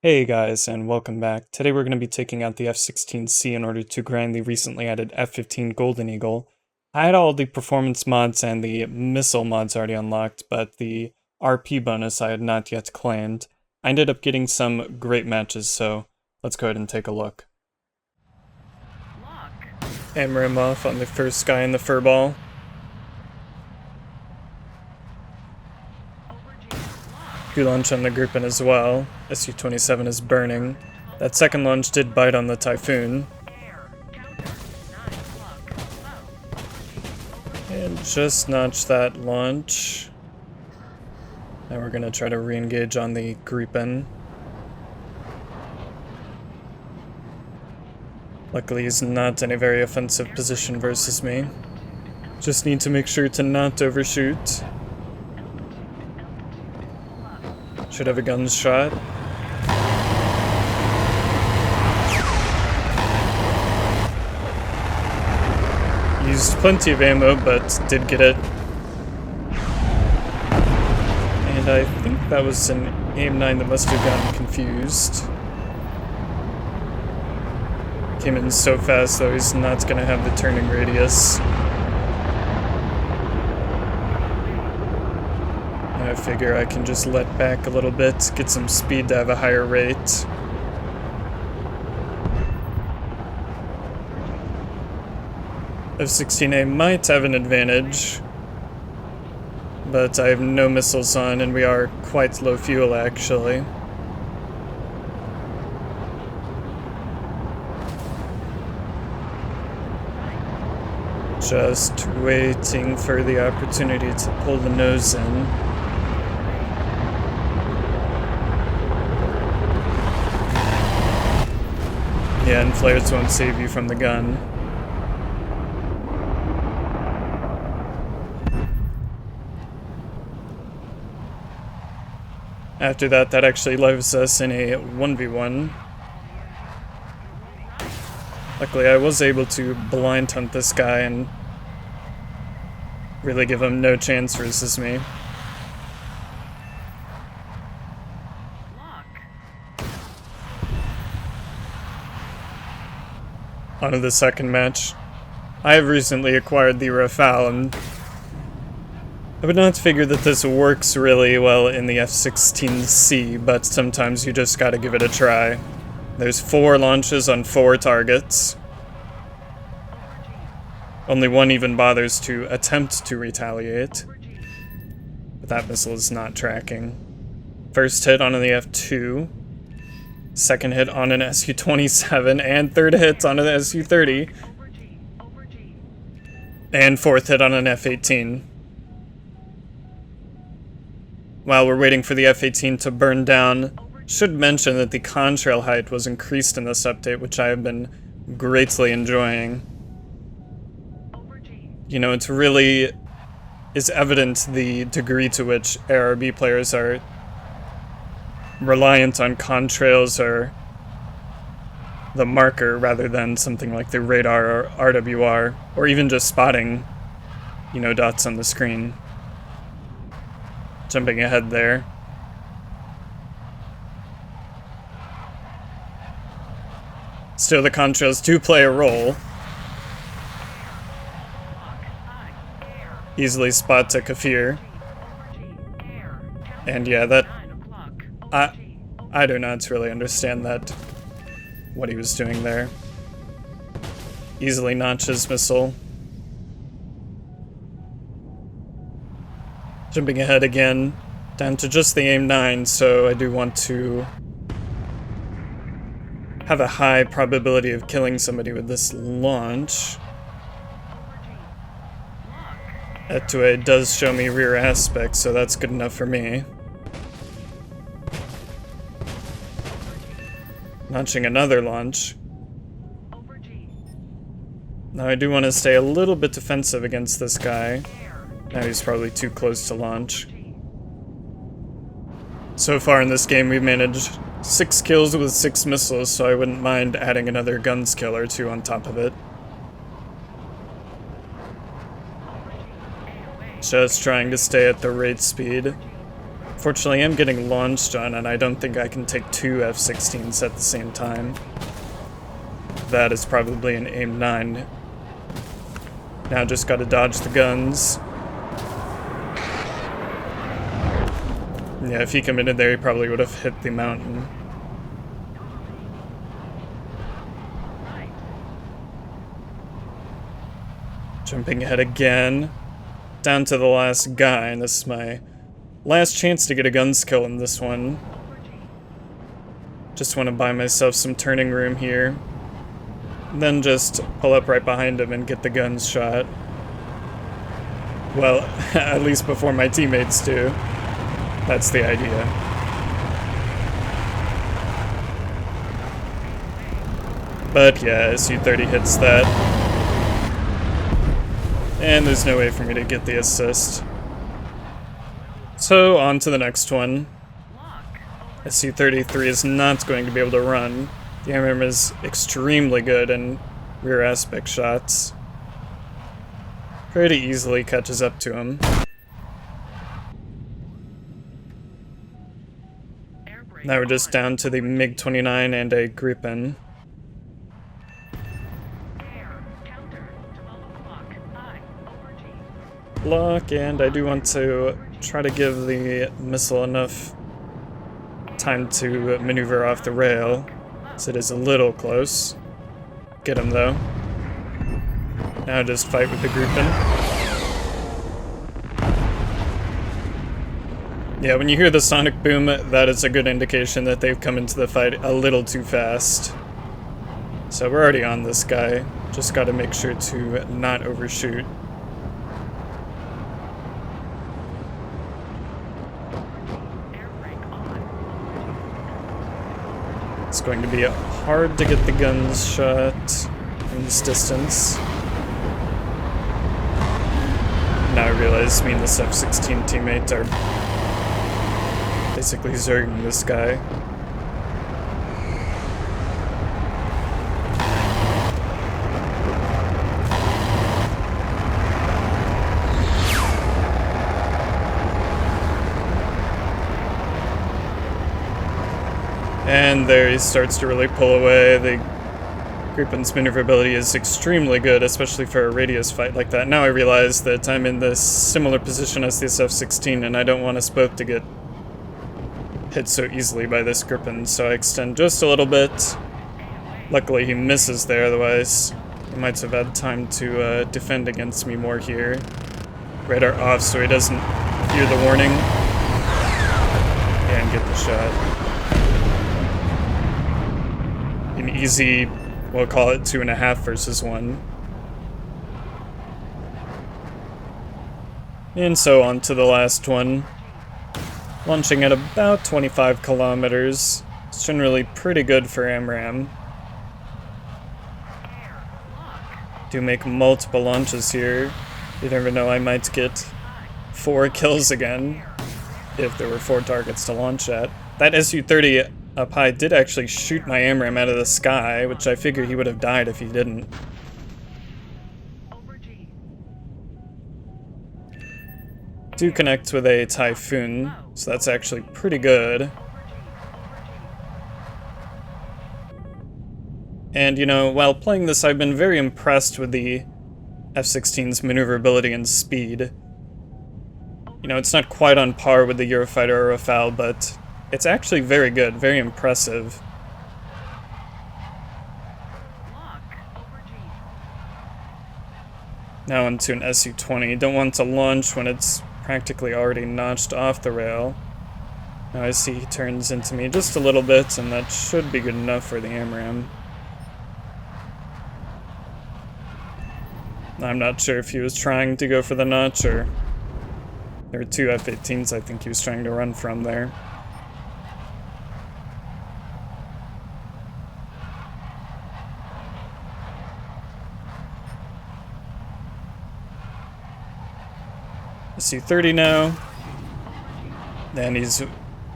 Hey guys, and welcome back. Today we're going to be taking out the F-16C in order to grind the recently added F-15 Golden Eagle. I had all the performance mods and the missile mods already unlocked, but the RP bonus I had not yet claimed. I ended up getting some great matches, so let's go ahead and take a look. AMRAAM off on the first guy in the furball. Good launch on the Gripen as well. Su-27 is burning. That second launch did bite on the Typhoon. And just notch that launch. Now we're gonna try to re-engage on the Gripen. Luckily he's not in a very offensive position versus me. Just need to make sure to not overshoot. Should have a gun shot. Used plenty of ammo, but did get it. And I think that was an AIM-9 that must have gotten confused. Came in so fast, though he's not going to have the turning radius. I figure I can just let back a little bit, get some speed to have a higher rate. F-16A might have an advantage, but I have no missiles on and we are quite low fuel actually. Just waiting for the opportunity to pull the nose in. Yeah, and flares won't save you from the gun. After that, that actually leaves us in a 1v1. Luckily, I was able to blind hunt this guy and really give him no chance versus me. On to the second match. I have recently acquired the Rafale, and I would not figure that this works really well in the F-16C, but sometimes you just gotta give it a try. There's 4 launches on 4 targets. Only one even bothers to attempt to retaliate. But that missile is not tracking. First hit on the F-2. Second hit on an Su-27, and third hit on an Su-30. And fourth hit on an F-18. While we're waiting for the F-18 to burn down, should mention that the contrail height was increased in this update, which I have been greatly enjoying. You know, it's really is evident the degree to which ARB players are reliant on contrails or the marker rather than something like the radar or RWR, or even just spotting, you know, dots on the screen. Jumping ahead there. Still, the contrails do play a role. Easily spot to Kafir. And yeah, that... I do not really understand that, what he was doing there. Easily notches missile. Jumping ahead again, down to just the AIM-9, so I do want to have a high probability of killing somebody with this launch. That does show me rear aspect, so that's good enough for me. Launching another launch. Now I do want to stay a little bit defensive against this guy. Now he's probably too close to launch. So far in this game we've managed 6 kills with 6 missiles, so I wouldn't mind adding another gun skill or 2 on top of it. Just trying to stay at the rate speed. Fortunately, I'm getting launched on, and I don't think I can take two F-16s at the same time. That is probably an AIM 9. Now just gotta dodge the guns. Yeah, if he committed there, he probably would have hit the mountain. Jumping ahead again. Down to the last guy, and this is my last chance to get a guns kill in this one. Just want to buy myself some turning room here. Then just pull up right behind him and get the guns shot. Well, at least before my teammates do. That's the idea. But yeah, SU-30 hits that. And there's no way for me to get the assist. So, on to the next one. SU-33 is not going to be able to run. The AMRAAM is extremely good in rear aspect shots. Pretty easily catches up to him. Now we're just down to the MiG-29 and a Gripen. Block, and I do want to try to give the missile enough time to maneuver off the rail, so it is a little close. Get him though. Now just fight with the Gripen. Yeah, when you hear the sonic boom, that is a good indication that they've come into the fight a little too fast. So we're already on this guy. Just gotta make sure to not overshoot. It's going to be hard to get the guns shot from this distance. Now I realize me and this F-16 teammate are basically zerging this guy. And there he starts to really pull away. The Gripen's maneuverability is extremely good, especially for a radius fight like that. Now I realize that I'm in this similar position as this F-16, and I don't want us both to get hit so easily by this Gripen, so I extend just a little bit. Luckily he misses there, otherwise he might have had time to defend against me more here. Radar off so he doesn't hear the warning. And get the shot. An easy, we'll call it 2.5 versus 1. And so on to the last one. Launching at about 25 kilometers. It's generally pretty good for AMRAAM. Do make multiple launches here. You never know, I might get 4 kills again if there were 4 targets to launch at. That SU-30 up high did actually shoot my AMRAAM out of the sky, which I figure he would have died if he didn't. Do connect with a Typhoon, so that's actually pretty good. And you know, while playing this, I've been very impressed with the F-16's maneuverability and speed. You know, it's not quite on par with the Eurofighter or Rafale, but it's actually very good, very impressive. Now onto an SU-20. Don't want to launch when it's practically already notched off the rail. Now I see he turns into me just a little bit, and that should be good enough for the AMRAAM. I'm not sure if he was trying to go for the notch, or there were 2 F-18s I think he was trying to run from there. SU-30 now. And he's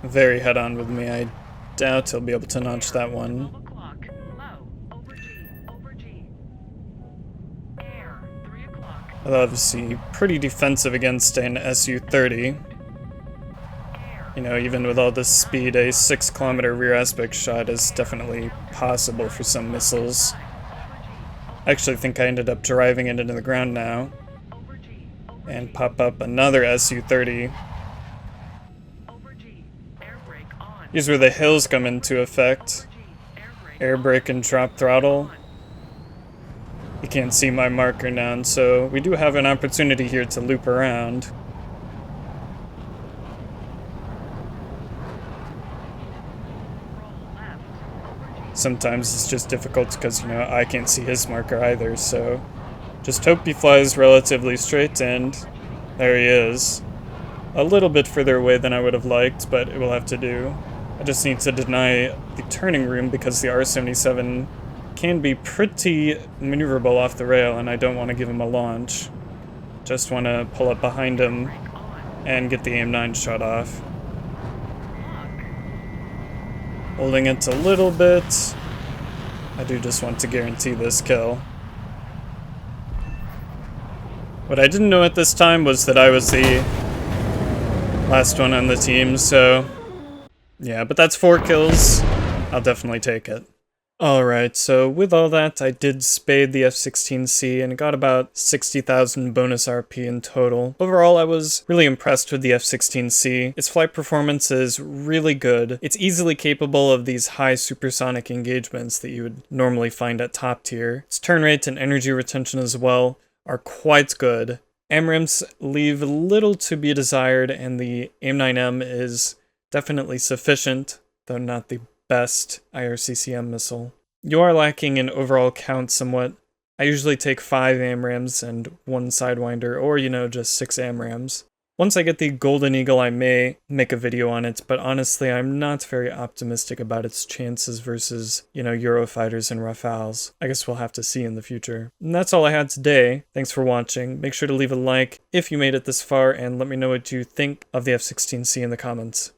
very head-on with me. I doubt he'll be able to notch that one. Although obviously pretty defensive against an SU-30. You know, even with all this speed, a 6-kilometer rear aspect shot is definitely possible for some missiles. I actually think I ended up driving it into the ground now. And pop up another Su-30. Here's where the hills come into effect. Air brake and drop throttle. You can't see my marker now, so we do have an opportunity here to loop around. Sometimes it's just difficult because, you know, I can't see his marker either, so just hope he flies relatively straight, and there he is. A little bit further away than I would have liked, but it will have to do. I just need to deny the turning room because the R-77 can be pretty maneuverable off the rail, and I don't want to give him a launch. Just want to pull up behind him and get the AIM-9 shot off. Holding it a little bit. I do just want to guarantee this kill. What I didn't know at this time was that I was the last one on the team, so yeah, but that's 4 kills. I'll definitely take it. Alright, so with all that, I did spade the F-16C and got about 60,000 bonus RP in total. Overall, I was really impressed with the F-16C. Its flight performance is really good. It's easily capable of these high supersonic engagements that you would normally find at top tier. Its turn rate and energy retention as well are quite good. AMRAAMs leave little to be desired, and the AIM-9M is definitely sufficient, though not the best IRCCM missile. You are lacking in overall count somewhat. I usually take 5 AMRAAMs and 1 Sidewinder, or, you know, just 6 AMRAAMs. Once I get the Golden Eagle, I may make a video on it, but honestly, I'm not very optimistic about its chances versus, you know, Eurofighters and Rafales. I guess we'll have to see in the future. And that's all I had today. Thanks for watching. Make sure to leave a like if you made it this far, and let me know what you think of the F-16C in the comments.